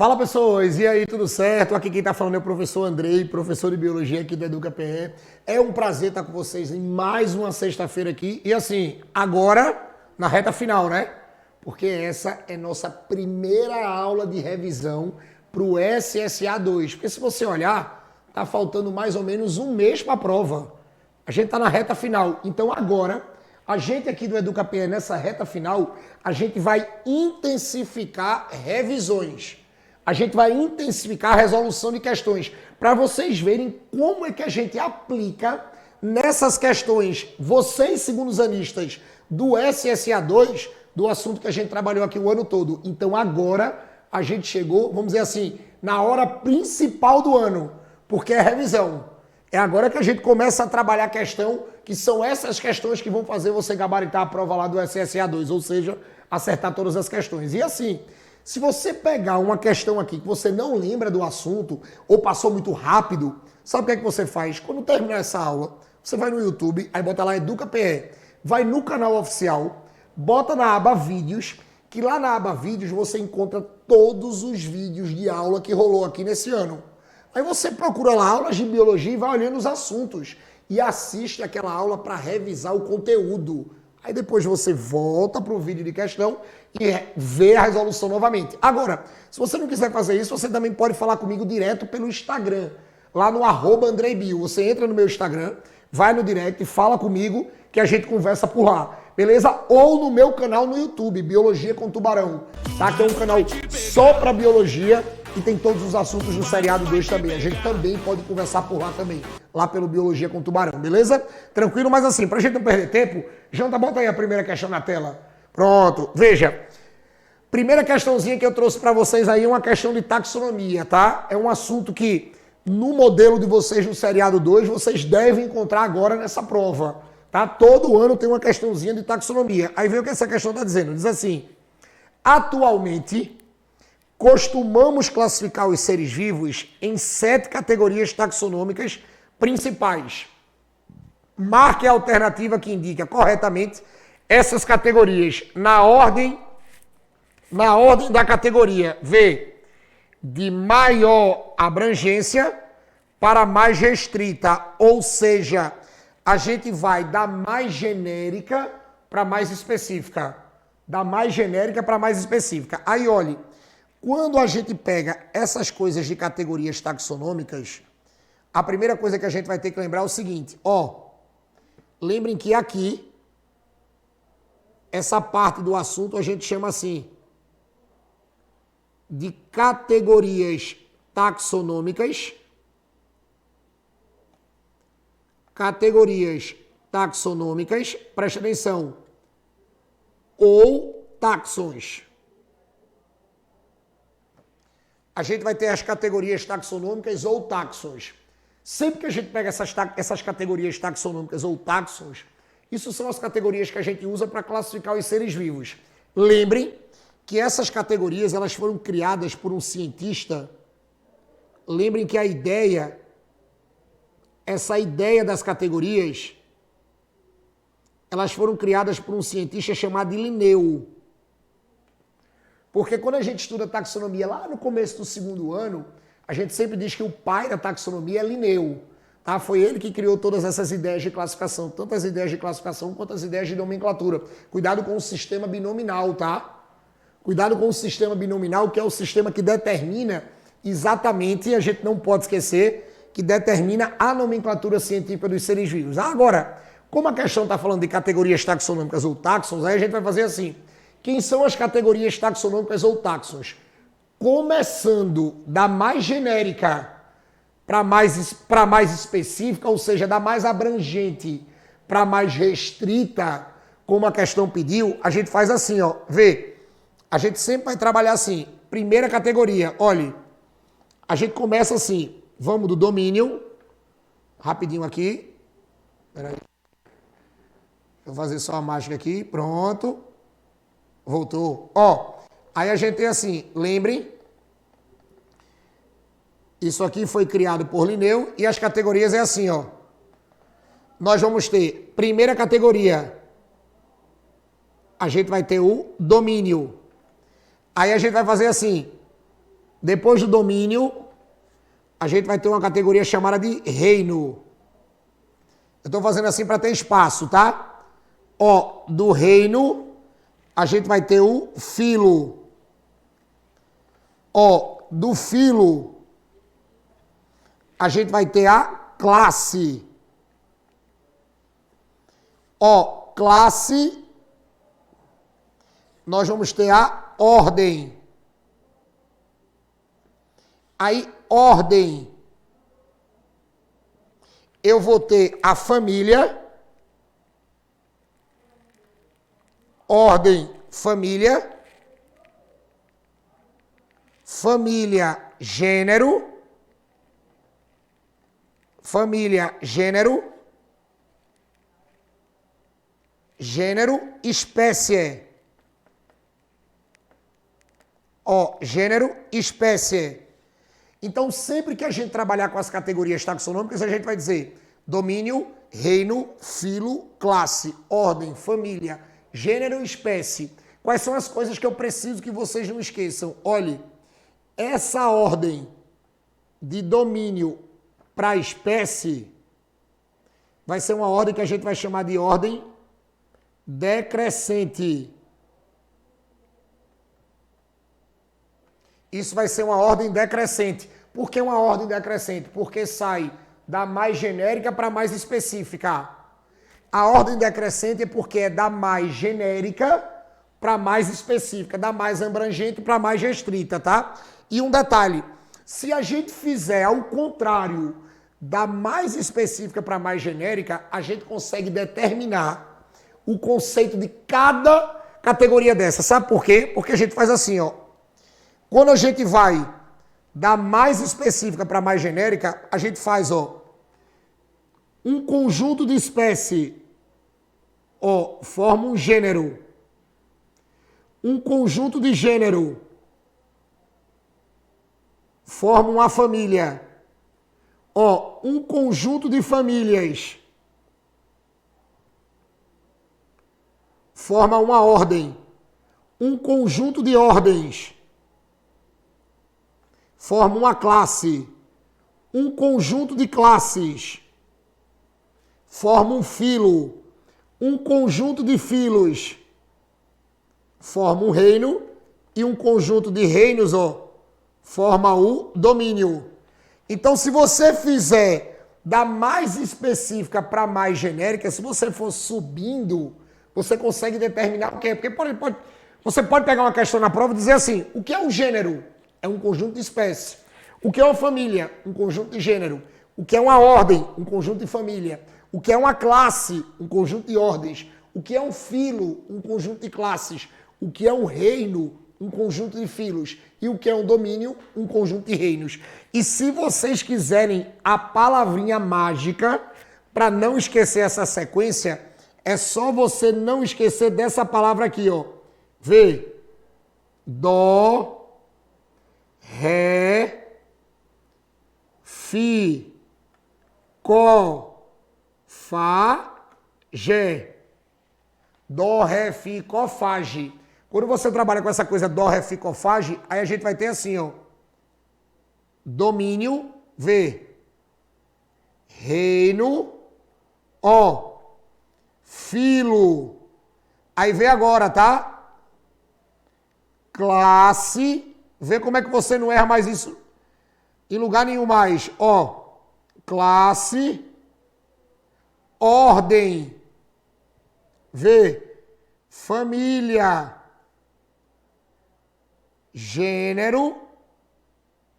Fala pessoas, e aí, tudo certo? Aqui quem está falando é o professor Andrei, professor de Biologia aqui do EducaPE. É um prazer estar com vocês em mais uma sexta-feira aqui. E assim, agora na reta final, né? Porque essa é nossa primeira aula de revisão para o SSA2. Porque se você olhar, tá faltando mais ou menos um mês para a prova. A gente está na reta final. Então agora, a gente aqui do EducaPE, nessa reta final, a gente vai intensificar revisões. A gente vai intensificar a resolução de questões para vocês verem como é que a gente aplica nessas questões, vocês segundosanistas do SSA2, do assunto que a gente trabalhou aqui o ano todo. Então agora a gente chegou, vamos dizer assim, na hora principal do ano, porque é revisão. É agora que a gente começa a trabalhar a questão, que são essas questões que vão fazer você gabaritar a prova lá do SSA2, ou seja, acertar todas as questões. E assim, se você pegar uma questão aqui que você não lembra do assunto ou passou muito rápido, sabe o que é que você faz? Quando terminar essa aula, você vai no YouTube, aí bota lá EducaPE, vai no canal oficial, bota na aba Vídeos, que lá na aba Vídeos você encontra todos os vídeos de aula que rolou aqui nesse ano. Aí você procura lá aulas de biologia e vai olhando os assuntos e assiste aquela aula para revisar o conteúdo. Aí depois você volta para o vídeo de questão e vê a resolução novamente. Agora, se você não quiser fazer isso, você também pode falar comigo direto pelo Instagram, lá no @AndreiBio. Você entra no meu Instagram, vai no direct e fala comigo que a gente conversa por lá, beleza? Ou no meu canal no YouTube, Biologia com Tubarão, tá? Que é um canal só para biologia e tem todos os assuntos do seriado 2 também. A gente também pode conversar por lá também, lá pelo Biologia com Tubarão, beleza? Tranquilo, mas assim, pra gente não perder tempo, Janta, bota aí a primeira questão na tela. Pronto, veja. Primeira questãozinha que eu trouxe para vocês aí é uma questão de taxonomia, tá? É um assunto que no modelo de vocês no seriado 2, vocês devem encontrar agora nessa prova, tá? Todo ano tem uma questãozinha de taxonomia. Aí vem o que essa questão está dizendo. Diz assim: atualmente, costumamos classificar os seres vivos em 7 categorias taxonômicas principais. Marque a alternativa que indica corretamente essas categorias na ordem da categoria. V, de maior abrangência para mais restrita, ou seja, a gente vai da mais genérica para mais específica. Da mais genérica para mais específica. Aí, olhe, quando a gente pega essas coisas de categorias taxonômicas, a primeira coisa que a gente vai ter que lembrar é o seguinte, ó, lembrem que aqui, essa parte do assunto a gente chama assim, de categorias taxonômicas. Categorias taxonômicas, presta atenção, ou taxons. A gente vai ter as categorias taxonômicas ou taxons. Sempre que a gente pega essas categorias taxonômicas ou taxons, isso são as categorias que a gente usa para classificar os seres vivos. Lembrem que essas categorias elas foram criadas por um cientista. Lembrem que essa ideia das categorias, elas foram criadas por um cientista chamado Linneu. Porque quando a gente estuda taxonomia lá no começo do 2º ano, a gente sempre diz que o pai da taxonomia é Linneu. Tá? Foi ele que criou todas essas ideias de classificação, tanto as ideias de classificação quanto as ideias de nomenclatura. Cuidado com o sistema binominal, tá? Cuidado com o sistema binominal, que é o sistema que determina exatamente, e a gente não pode esquecer, que determina a nomenclatura científica dos seres vivos. Agora, como a questão está falando de categorias taxonômicas ou taxons, aí a gente vai fazer assim. Quem são as categorias taxonômicas ou taxons? Começando da mais genérica para mais específica, ou seja, da mais abrangente para mais restrita, como a questão pediu, a gente faz assim, ó. Vê, a gente sempre vai trabalhar assim. Primeira categoria, olhe, a gente começa assim, vamos do domínio, rapidinho aqui. Peraí. Vou fazer só a mágica aqui, pronto. Voltou. Ó, aí a gente tem assim, lembrem, isso aqui foi criado por Linneu e as categorias é assim, ó. Nós vamos ter, primeira categoria, a gente vai ter o domínio. Aí a gente vai fazer assim, Depois do domínio, a gente vai ter uma categoria chamada de reino. Eu estou fazendo assim para ter espaço, tá? Ó, do reino, a gente vai ter o filo. Ó, do filo, a gente vai ter a classe. Ó, classe, nós vamos ter a ordem. Aí, ordem, eu vou ter a família. Ordem, família. Família, gênero. Família, gênero. Gênero, espécie. Ó, gênero, espécie. Então, sempre que a gente trabalhar com as categorias taxonômicas, a gente vai dizer domínio, reino, filo, classe, ordem, família, gênero, espécie. Quais são as coisas que eu preciso que vocês não esqueçam? Olhe, essa ordem de domínio para espécie vai ser uma ordem que a gente vai chamar de ordem decrescente. Isso vai ser uma ordem decrescente. Por que uma ordem decrescente? Porque sai da mais genérica para a mais específica. A ordem decrescente é porque é da mais genérica para mais específica, da mais abrangente para mais restrita, tá? E um detalhe, se a gente fizer ao contrário da mais específica para mais genérica, a gente consegue determinar o conceito de cada categoria dessa. Sabe por quê? Porque a gente faz assim, ó. Quando a gente vai da mais específica para mais genérica, a gente faz, ó, um conjunto de espécie, ó, forma um gênero. Um conjunto de gênero forma uma família. Ó, um conjunto de famílias forma uma ordem. Um conjunto de ordens forma uma classe. Um conjunto de classes forma um filo. Um conjunto de filos forma um reino. E um conjunto de reinos, ó, forma o domínio. Então, se você fizer da mais específica para mais genérica, se você for subindo, você consegue determinar o que é. Porque você pode pegar uma questão na prova e dizer assim, o que é um gênero? É um conjunto de espécies. O que é uma família? Um conjunto de gênero. O que é uma ordem? Um conjunto de família. O que é uma classe? Um conjunto de ordens. O que é um filo? Um conjunto de classes. O que é um reino? Um conjunto de filos. E o que é um domínio? Um conjunto de reinos. E se vocês quiserem a palavrinha mágica, para não esquecer essa sequência, é só você não esquecer dessa palavra aqui, ó. Vê. Dó. Ré, fi, có, fá, gé. Dó, ré, fi, có, fá, gé. Quando você trabalha com essa coisa dó, ré, fi, có, fá, gé, aí a gente vai ter assim, ó. Domínio, vê. Reino, ó. Filo. Aí vê agora, tá? Classe. Vê como é que você não erra mais isso em lugar nenhum mais. Ó, classe, ordem, vê, família, gênero,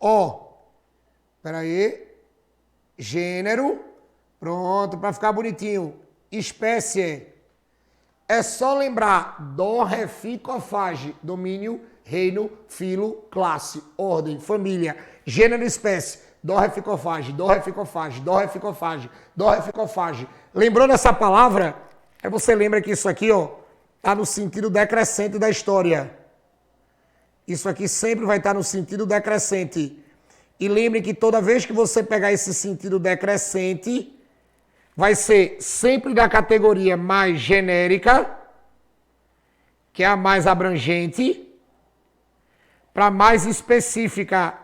ó, peraí, gênero, pronto, para ficar bonitinho, espécie. É só lembrar dó, ré, fi, có, fá, gé, domínio, reino, filo, classe, ordem, família, gênero, espécie, dó, ré, fi, có, fá, gé, dó, ré, fi, có, fá, gé, dó, ré, fi, có, fá, gé, dó, ré, fi, có, fá, gé. Lembrando essa palavra, aí você lembra que isso aqui, ó, tá no sentido decrescente da história. Isso aqui sempre vai estar no sentido decrescente. E lembre que toda vez que você pegar esse sentido decrescente, vai ser sempre da categoria mais genérica, que é a mais abrangente, para mais específica.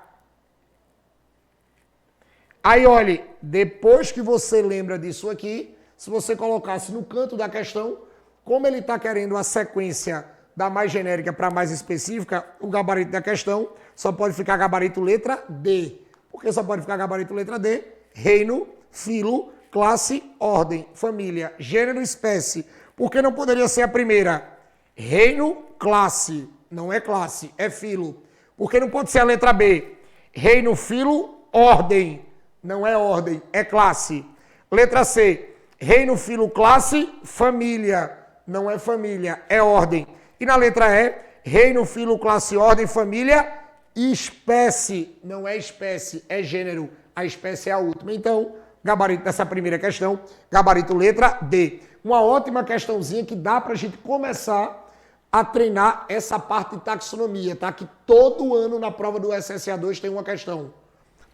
Aí, olhe, depois que você lembra disso aqui, se você colocasse no canto da questão, como ele está querendo a sequência da mais genérica para mais específica, o gabarito da questão só pode ficar gabarito letra D. Por que só pode ficar gabarito letra D? Reino, filo, classe, ordem, família, gênero, espécie. Por que não poderia ser a primeira? Reino, classe. Não é classe, é filo. Por que não pode ser a letra B? Reino, filo, ordem. Não é ordem, é classe. Letra C. Reino, filo, classe, família. Não é família, é ordem. E na letra E, reino, filo, classe, ordem, família, espécie. Não é espécie, é gênero. A espécie é a última. Então, gabarito dessa primeira questão, gabarito letra D. Uma ótima questãozinha que dá pra gente começar a treinar essa parte de taxonomia, tá? Que todo ano na prova do SSA2 tem uma questão.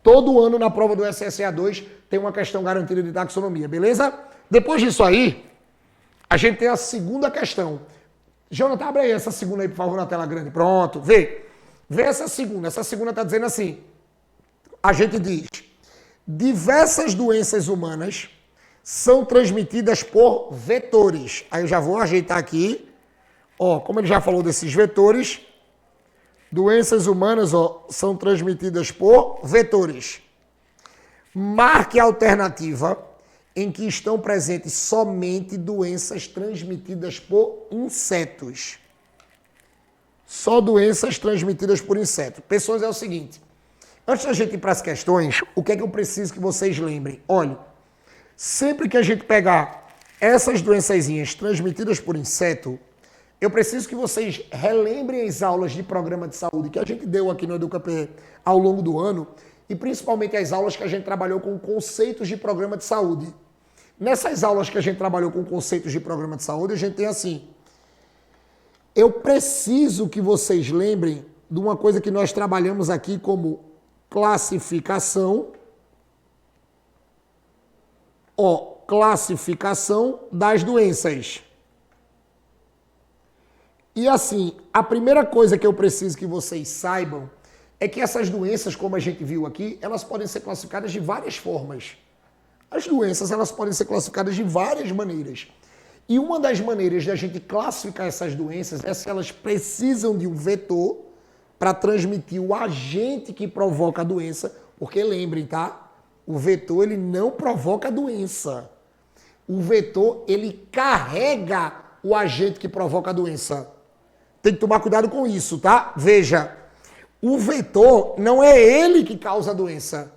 Todo ano na prova do SSA2 tem uma questão garantida de taxonomia, beleza? Depois disso aí, a gente tem a segunda questão. Jonathan, abre aí essa segunda aí, por favor, na tela grande. Pronto, vê. Vê essa segunda. Essa segunda está dizendo assim. A gente diz, diversas doenças humanas são transmitidas por vetores. Aí eu já vou ajeitar aqui. Ó, como ele já falou desses vetores, doenças humanas, ó, são transmitidas por vetores. Marque a alternativa em que estão presentes somente doenças transmitidas por insetos. Só doenças transmitidas por insetos. Pessoas, é o seguinte. Antes da gente ir para as questões, o que é que eu preciso que vocês lembrem? Olha, sempre que a gente pegar essas doençazinhas transmitidas por inseto, eu preciso que vocês relembrem as aulas de programa de saúde que a gente deu aqui no EducaPE ao longo do ano e principalmente as aulas que a gente trabalhou com conceitos de programa de saúde. Nessas aulas que a gente trabalhou com conceitos de programa de saúde, a gente tem assim, eu preciso que vocês lembrem de uma coisa que nós trabalhamos aqui como classificação, classificação das doenças. E assim, a primeira coisa que eu preciso que vocês saibam é que essas doenças, como a gente viu aqui, elas podem ser classificadas de várias formas. As doenças, elas podem ser classificadas de várias maneiras. E uma das maneiras de a gente classificar essas doenças é se elas precisam de um vetor para transmitir o agente que provoca a doença, porque lembrem, tá? O vetor, ele não provoca a doença. O vetor, ele carrega o agente que provoca a doença. Tem que tomar cuidado com isso, tá? Veja, o vetor não é ele que causa a doença.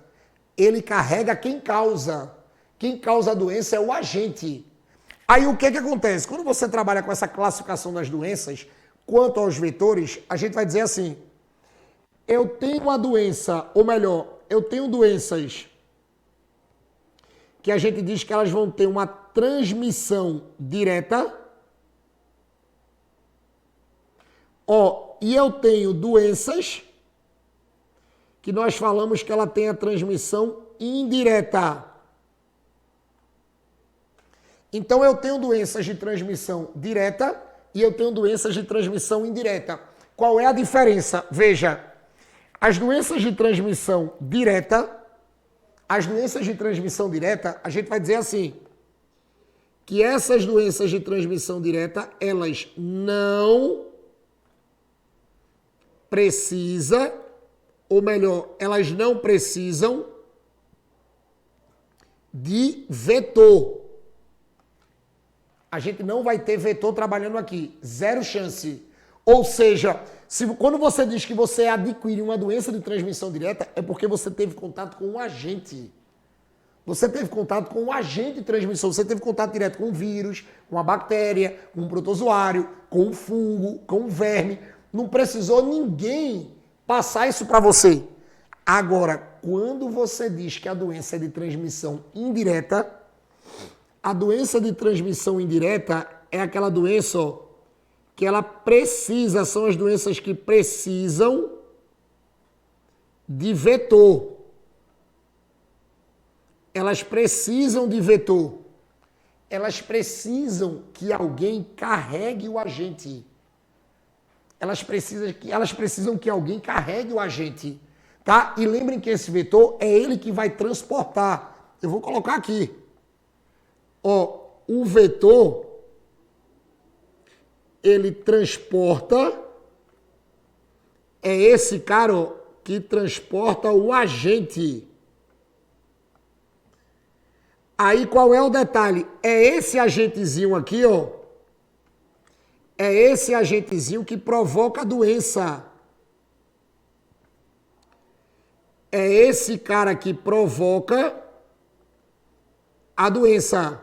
Ele carrega quem causa. Quem causa a doença é o agente. Aí o que acontece? Quando você trabalha com essa classificação das doenças, quanto aos vetores, a gente vai dizer assim, eu tenho uma doença, ou melhor, eu tenho doenças que a gente diz que elas vão ter uma transmissão direta, e eu tenho doenças que nós falamos que ela tem a transmissão indireta. Então eu tenho doenças de transmissão direta e eu tenho doenças de transmissão indireta. Qual é a diferença? Veja, as doenças de transmissão direta, a gente vai dizer assim, que essas doenças de transmissão direta, elas não precisam, ou melhor, elas não precisam de vetor. A gente não vai ter vetor trabalhando aqui. Zero chance. Ou seja, quando você diz que você adquire uma doença de transmissão direta, é porque você teve contato com um agente. Você teve contato com um agente de transmissão. Você teve contato direto com um vírus, com uma bactéria, com um protozoário, com um fungo, com um verme. Não precisou ninguém passar isso para você. Agora, quando você diz que a doença é de transmissão indireta, a doença de transmissão indireta é aquela doença que ela precisa, são as doenças que precisam de vetor. Elas precisam de vetor. Elas precisam que alguém carregue o agente. elas precisam que alguém carregue o agente, tá? E lembrem que esse vetor é ele que vai transportar. Eu vou colocar aqui. Ó, o vetor, ele transporta, é esse cara, ó, que transporta o agente. Aí qual é o detalhe? É esse agentezinho aqui, ó. É esse agentezinho que provoca a doença. É esse cara que provoca a doença.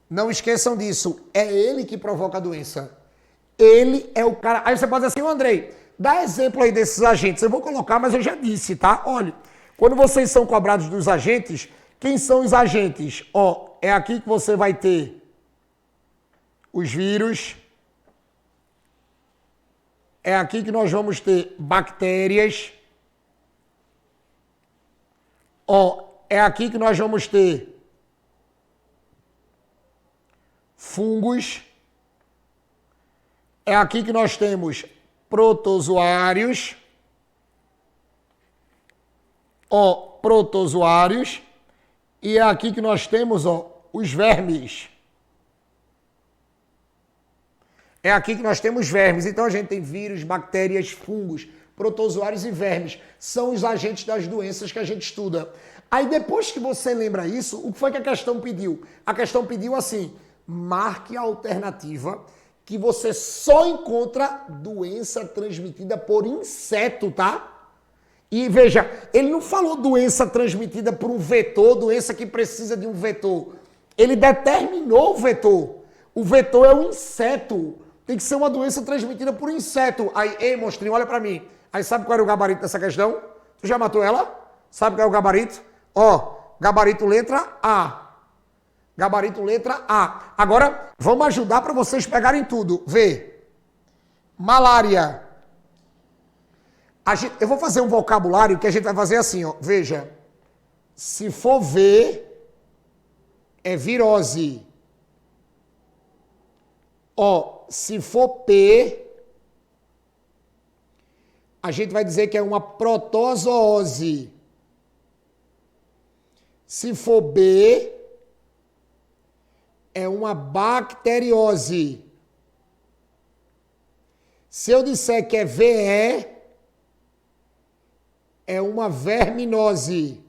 Não esqueçam disso. É ele que provoca a doença. Ele é o cara... Aí você pode dizer assim, Andrei, dá exemplo aí desses agentes. Eu vou colocar, mas eu já disse, tá? Olha, quando vocês são cobrados dos agentes, quem são os agentes? Ó, é aqui que você vai ter os vírus. É aqui que nós vamos ter bactérias. Ó, é aqui que nós vamos ter fungos. É aqui que nós temos protozoários. Ó, protozoários. E é aqui que nós temos, ó, os vermes. É aqui que nós temos vermes. Então a gente tem vírus, bactérias, fungos, protozoários e vermes. São os agentes das doenças que a gente estuda. Aí depois que você lembra isso, o que foi que a questão pediu? A questão pediu assim, marque a alternativa que você só encontra doença transmitida por inseto, tá? E veja, ele não falou doença transmitida por um vetor, doença que precisa de um vetor. Ele determinou o vetor. O vetor é um inseto. Tem que ser uma doença transmitida por inseto. Aí, ei, monstrinho, olha pra mim. Aí sabe qual era o gabarito dessa questão? Tu já matou ela? Sabe qual é o gabarito? Ó, gabarito letra A. Gabarito letra A. Agora, vamos ajudar para vocês pegarem tudo. Vê. Malária. Eu vou fazer um vocabulário que a gente vai fazer assim, ó. Veja. Se for V, é virose. Ó, se for P, a gente vai dizer que é uma protozoose. Se for B, é uma bacteriose. Se eu disser que é VE, é uma verminose.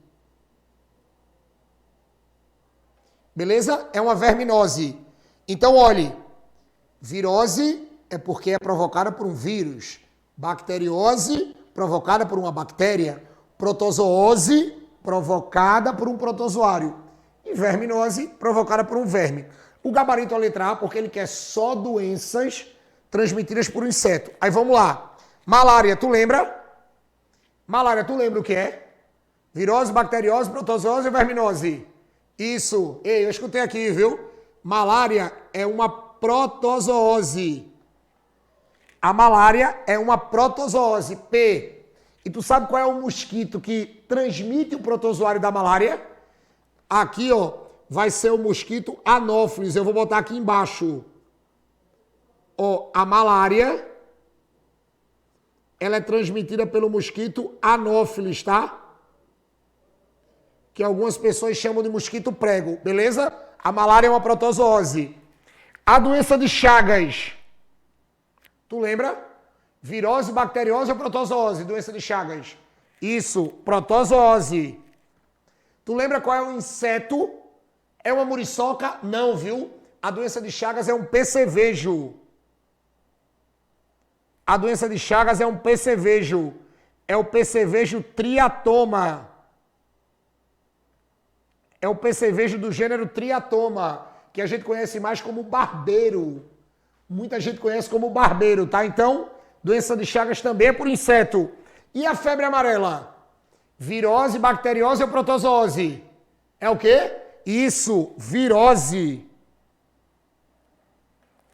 Beleza? É uma verminose. Então, olhe, virose é porque é provocada por um vírus. Bacteriose, provocada por uma bactéria. Protozoose, provocada por um protozoário. E verminose, provocada por um verme. O gabarito é a letra A porque ele quer só doenças transmitidas por um inseto. Aí vamos lá. Malária, tu lembra? Malária, tu lembra o que é? Virose, bacteriose, protozoose e verminose. Isso. Ei, eu escutei aqui, viu? Malária é uma protozoose. A malária é uma protozoose, P. E tu sabe qual é o mosquito que transmite o protozoário da malária? Aqui, ó, vai ser o mosquito Anófeles. Eu vou botar aqui embaixo. Ó, a malária, ela é transmitida pelo mosquito Anófeles, tá? Que algumas pessoas chamam de mosquito prego, beleza? A malária é uma protozoose. A doença de Chagas. Tu lembra? Virose, bacteriose ou protozoose? Doença de Chagas. Isso, protozoose. Tu lembra qual é o inseto? É uma muriçoca? Não, viu? A doença de Chagas é um percevejo. A doença de Chagas é um percevejo. É o percevejo triatoma. É o percevejo do gênero triatoma, que a gente conhece mais como barbeiro. Muita gente conhece como barbeiro, tá? Então, doença de Chagas também é por inseto. E a febre amarela? Virose, bacteriose ou protozoose? É o quê? Isso, virose.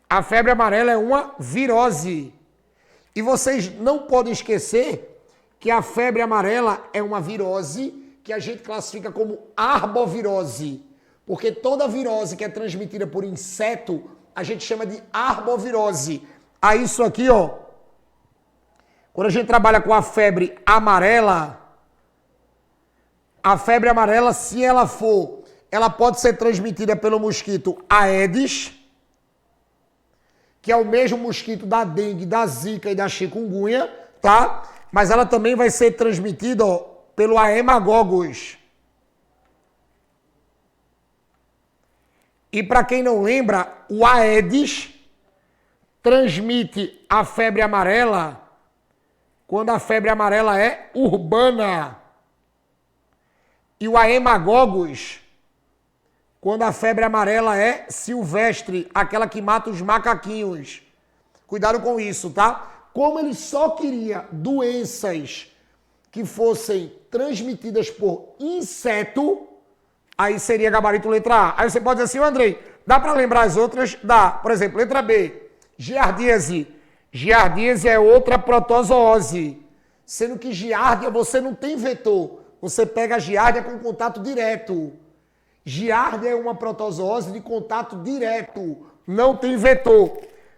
A febre amarela é uma virose. E vocês não podem esquecer que a febre amarela é uma virose que a gente classifica como arbovirose. Porque toda virose que é transmitida por inseto, a gente chama de arbovirose. a isso aqui, ó. Quando a gente trabalha com a febre amarela, se ela for, ela pode ser transmitida pelo mosquito Aedes, que é o mesmo mosquito da dengue, da zika e da chikungunya, tá? Mas ela também vai ser transmitida, ó, pelo Haemococcus. E para quem não lembra, o Aedes transmite a febre amarela quando a febre amarela é urbana. E o Haemococcus quando a febre amarela é silvestre, aquela que mata os macaquinhos. Cuidado com isso, tá? Como ele só queria doenças que fossem transmitidas por inseto, aí seria gabarito letra A. Aí você pode dizer assim, Andrei, dá para lembrar as outras? Dá. Por exemplo, letra B, giardíase. Giardíase é outra protozoose. Sendo que giardia você não tem vetor. Você pega a giardia com contato direto. Giardia é uma protozoose de contato direto. Não tem vetor.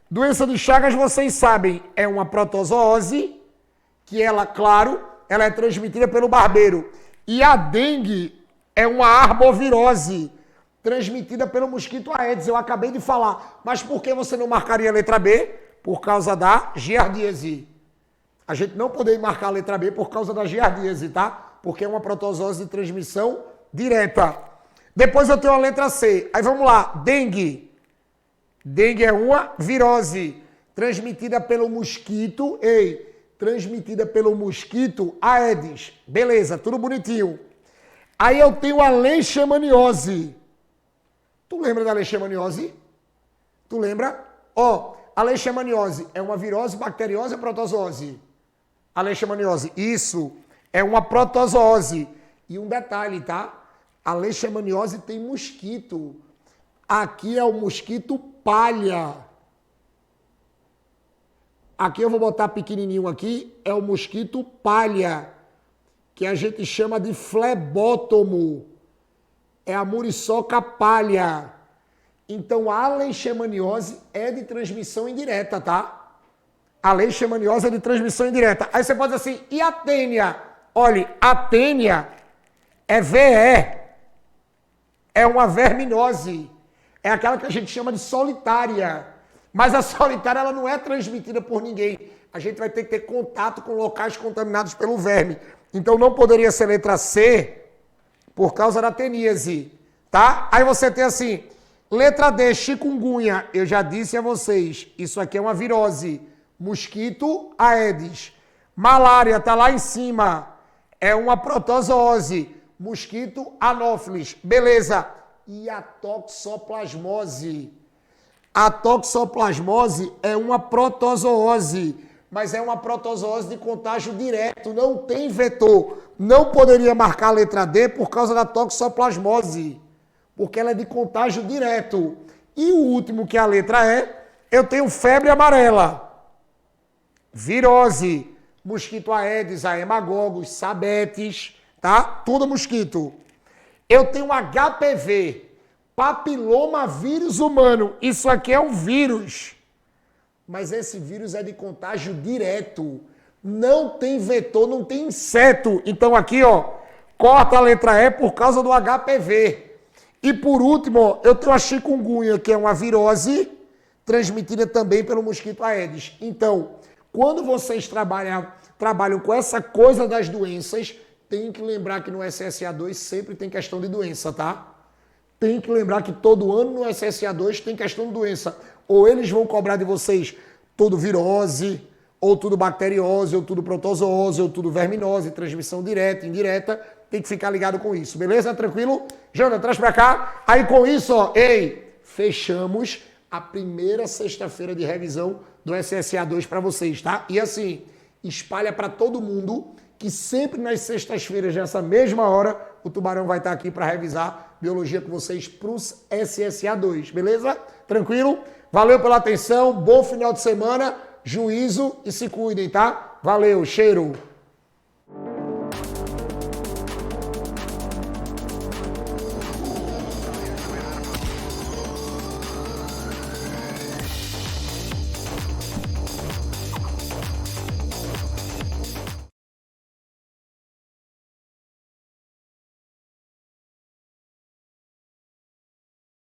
Doença de Chagas, vocês sabem, é uma protozoose que ela, claro, ela é transmitida pelo barbeiro. E a dengue é uma arbovirose transmitida pelo mosquito Aedes. Eu acabei de falar. Mas por que você não marcaria a letra B? Por causa da giardíase. A gente não poderia marcar a letra B por causa da giardíase, tá? Porque é uma protozoose de transmissão direta. Depois eu tenho a letra C. Aí vamos lá. Dengue. Dengue é uma virose transmitida pelo mosquito. Transmitida pelo mosquito Aedes. Beleza, tudo bonitinho. Aí eu tenho a leishmaniose. Tu lembra da leishmaniose? Tu lembra? Ó, a leishmaniose é uma virose, bacteriose ou protozoose? A leishmaniose, isso, é uma protozoose. E um detalhe, tá? A leishmaniose tem mosquito. Aqui é o mosquito palha. Aqui eu vou botar pequenininho aqui, é o mosquito palha, que a gente chama de flebótomo. É a muriçoca palha. Então a leishmaniose é de transmissão indireta, tá? A leishmaniose é de transmissão indireta. Aí você pode dizer assim, e a tênia? Olha, a tênia é VE. É uma verminose. É aquela que a gente chama de solitária. Mas a solitária ela não é transmitida por ninguém. A gente vai ter que ter contato com locais contaminados pelo verme. Então não poderia ser letra C por causa da teníase. Tá? Aí você tem assim, letra D, chikungunya. Eu já disse a vocês, isso aqui é uma virose. Mosquito Aedes. Malária tá lá em cima. É uma protozoose. Mosquito Anopheles. Beleza. E a toxoplasmose? A toxoplasmose é uma protozoose, mas é uma protozoose de contágio direto, não tem vetor. Não poderia marcar a letra D por causa da toxoplasmose, porque ela é de contágio direto. E o último, que é a letra E, eu tenho febre amarela. Virose, mosquito Aedes, Haemococcus, Sabetes, tá? Tudo mosquito. Eu tenho HPV, papilomavírus humano. Isso aqui é um vírus. Mas esse vírus é de contágio direto. Não tem vetor, não tem inseto. Então aqui, ó, corta a letra E por causa do HPV. E por último, ó, eu tenho a chikungunya, que é uma virose transmitida também pelo mosquito Aedes. Então, quando vocês trabalham com essa coisa das doenças, tem que lembrar que no SSA2 sempre tem questão de doença, tá? Tem que lembrar que todo ano no SSA2 tem questão de doença. Ou eles vão cobrar de vocês tudo virose, ou tudo bacteriose, ou tudo protozoose, ou tudo verminose, transmissão direta, indireta. Tem que ficar ligado com isso, beleza? Tranquilo? Jana, traz pra cá. Aí com isso, ó, fechamos a primeira sexta-feira de revisão do SSA2 para vocês, tá? E assim, espalha para todo mundo que sempre nas sextas-feiras, nessa mesma hora, o Tubarão vai estar aqui para revisar biologia com vocês para os SSA2, beleza? Tranquilo? Valeu pela atenção, bom final de semana, juízo e se cuidem, tá? Valeu, cheiro!